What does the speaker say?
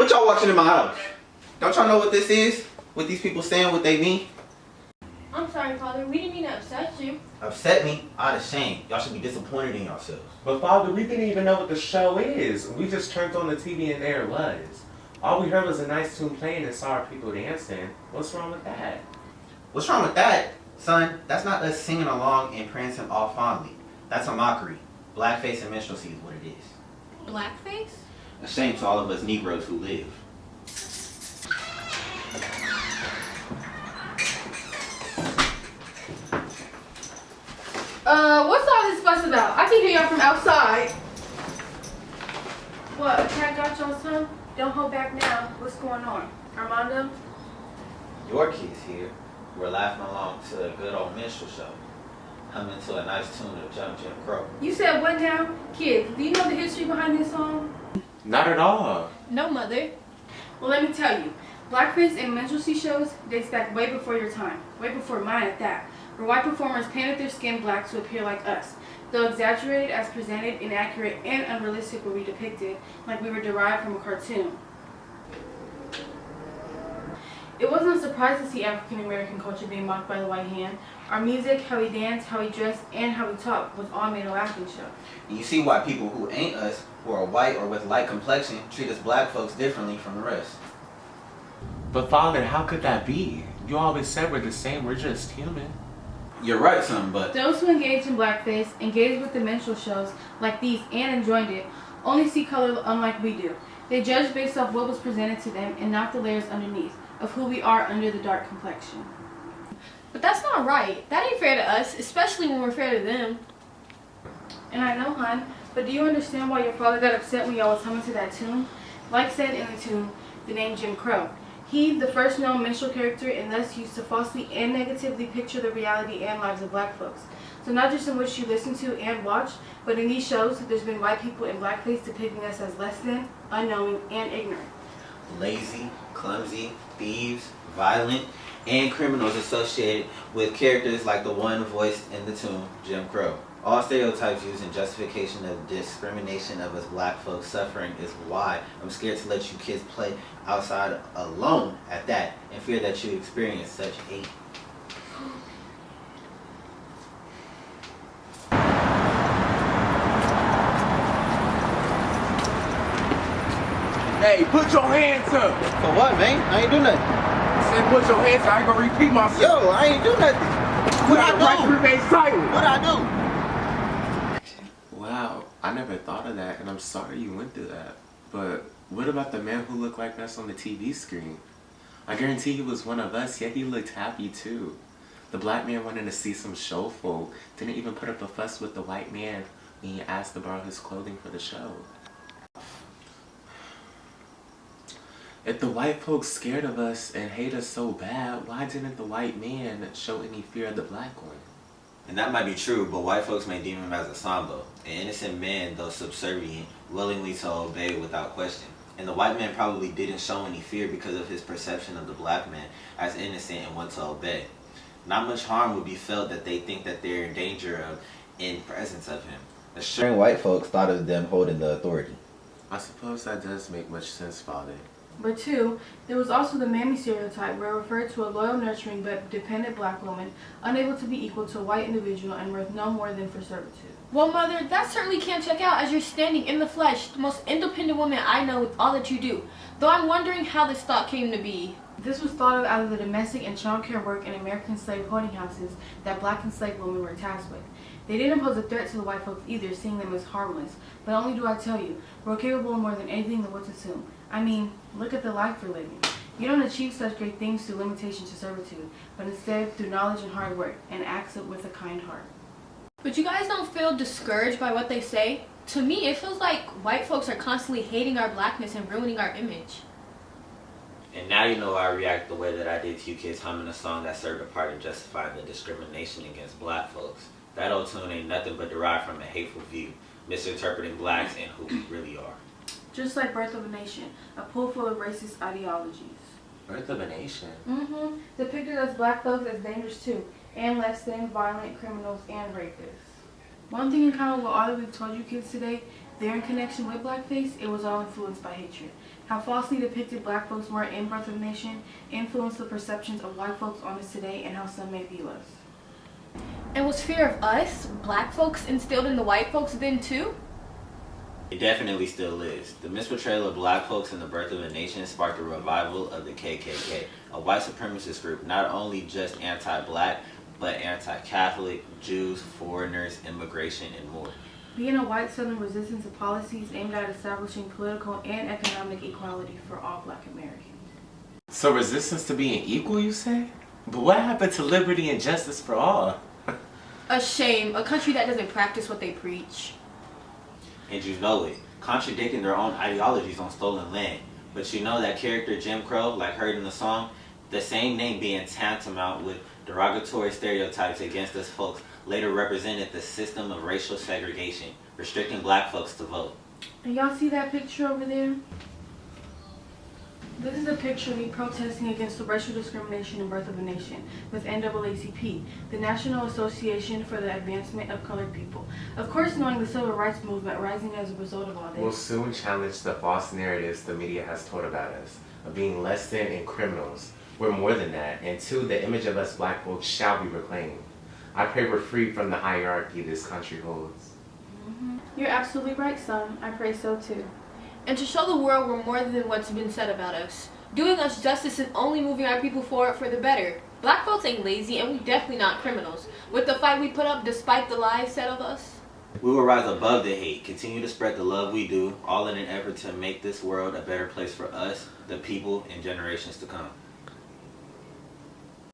What y'all watching in my house? Don't y'all know what this is? What these people saying, what they mean? I'm sorry, Father. We didn't mean to upset you. Upset me? Out of shame. Y'all should be disappointed in yourselves. But Father, we didn't even know what the show is. We just turned on the TV and there it was. All we heard was a nice tune playing and saw our people dancing. What's wrong with that? What's wrong with that? Son, that's not us singing along and prancing all fondly. That's a mockery. Blackface and minstrelsy is what it is. Blackface? A shame to all of us Negroes who live. What's all this fuss about? I can hear y'all from outside. What, a cat got y'all, son? Don't hold back now. What's going on? Armando? Your kids here were laughing along to a good old minstrel show, humming to a nice tune of Jim Crow. You said what now? Kids, do you know the history behind this song? Not at all. No, Mother. Well, let me tell you. Blackface and minstrelsy shows dates back way before your time. Way before mine at that. Where white performers painted their skin black to appear like us. Though exaggerated as presented, inaccurate, and unrealistic were we depicted, like we were derived from a cartoon. It wasn't a surprise to see African American culture being mocked by the white hand. Our music, how we danced, how we dressed, and how we talked was all made a laughing show. And you see why people who ain't us, who are white or with light complexion, treat us black folks differently from the rest. But Father, how could that be? You always said we're the same, we're just human. You're right, son, but Those who engage in blackface, engage with the minstrel shows like these, and enjoyed it, only see color unlike we do. They judge based off what was presented to them and not the layers underneath, of who we are under the dark complexion. But that's not right. That ain't fair to us, especially when we're fair to them. And I know, hon, but do you understand why your father got upset when y'all was humming to that tune? Like said in the tune, the name Jim Crow. He, the first known minstrel character, and thus used to falsely and negatively picture the reality and lives of black folks. So not just in which you listen to and watch, but in these shows, there's been white people in blackface depicting us as less than, unknowing, and ignorant. lazy, clumsy, thieves, violent, and criminals associated with characters like the one voiced in the tune, Jim Crow. All stereotypes used in justification of discrimination of us black folks suffering is why I'm scared to let you kids play outside alone at that, and fear that you experience such hate. Hey, put your hands up. For what, man? I ain't do nothing. I said put your hands up. I ain't gonna repeat myself. Yo, I ain't do nothing. What I Right to do? remain silent. What I do? Wow, I never thought of that, and I'm sorry you went through that. But what about the man who looked like us on the TV screen? I guarantee he was one of us, yet he looked happy too. The black man wanted to see some show folk, didn't even put up a fuss with the white man when he asked to borrow his clothing for the show. If the white folks scared of us and hate us so bad, why didn't the white man show any fear of the black one? And that might be true, but white folks may deem him as a sambo, an innocent man, though subservient, willingly to obey without question. And the white man probably didn't show any fear because of his perception of the black man as innocent and one to obey. Not much harm would be felt that they think that they're in danger of in presence of him. Assuring white folks thought of them holding the authority. I suppose that does make much sense, Father. But two, there was also the mammy stereotype where it referred to a loyal, nurturing, but dependent black woman, unable to be equal to a white individual and worth no more than for servitude. Well, Mother, that certainly can't check out as you're standing in the flesh, the most independent woman I know with all that you do. Though I'm wondering how this thought came to be. This was thought of out of the domestic and child care work in American slave holding houses that black enslaved women were tasked with. They didn't pose a threat to the white folks either, seeing them as harmless. But only do I tell you, we're capable of more than anything the woods assume. I mean, look at the life we're living. You don't achieve such great things through limitation to servitude, but instead through knowledge and hard work, and acts it with a kind heart. But you guys don't feel discouraged by what they say? To me, it feels like white folks are constantly hating our blackness and ruining our image. And now you know I react the way that I did to you kids humming a song that served a part in justifying the discrimination against black folks. That old tune ain't nothing but derived from a hateful view, misinterpreting blacks and who we really are. Just like Birth of a Nation, a pool full of racist ideologies. Birth of a Nation? Depicted us black folks as dangerous too, and less than, violent, criminals, and rapists. One thing in common with all that we've told you kids today, There, in connection with Blackface, it was all influenced by hatred. How falsely depicted black folks were in Birth of a Nation influenced the perceptions of white folks on us today and how some may view us. And was fear of us, black folks, instilled in the white folks then too? It definitely still is. The misportrayal of black folks in the Birth of a Nation sparked a revival of the KKK, a white supremacist group not only just anti-black, but anti-Catholic, Jews, foreigners, immigration, and more. Being a white Southern resistance to policies aimed at establishing political and economic equality for all black Americans. So resistance to being equal, you say? But what happened to liberty and justice for all? A shame, a country that doesn't practice what they preach. And you know it, contradicting their own ideologies on stolen land. But you know that character Jim Crow, like heard in the song, the same name being tantamount with derogatory stereotypes against us folks, later represented the system of racial segregation, restricting black folks to vote. And y'all see that picture over there? This is a picture of me protesting against the racial discrimination in Birth of a Nation with NAACP, the National Association for the Advancement of Colored People. Of course, knowing the civil rights movement rising as a result of all this. We'll soon challenge the false narratives the media has told about us, of being less than and criminals. We're more than that, and two, the image of us black folks shall be reclaimed. I pray we're free from the hierarchy this country holds. You're absolutely right, son. I pray so too. And to show the world we're more than what's been said about us. Doing us justice and only moving our people forward for the better. Black folks ain't lazy, and we definitely not criminals. With the fight we put up despite the lies said of us. We will rise above the hate, continue to spread the love we do, all in an effort to make this world a better place for us, the people, and generations to come.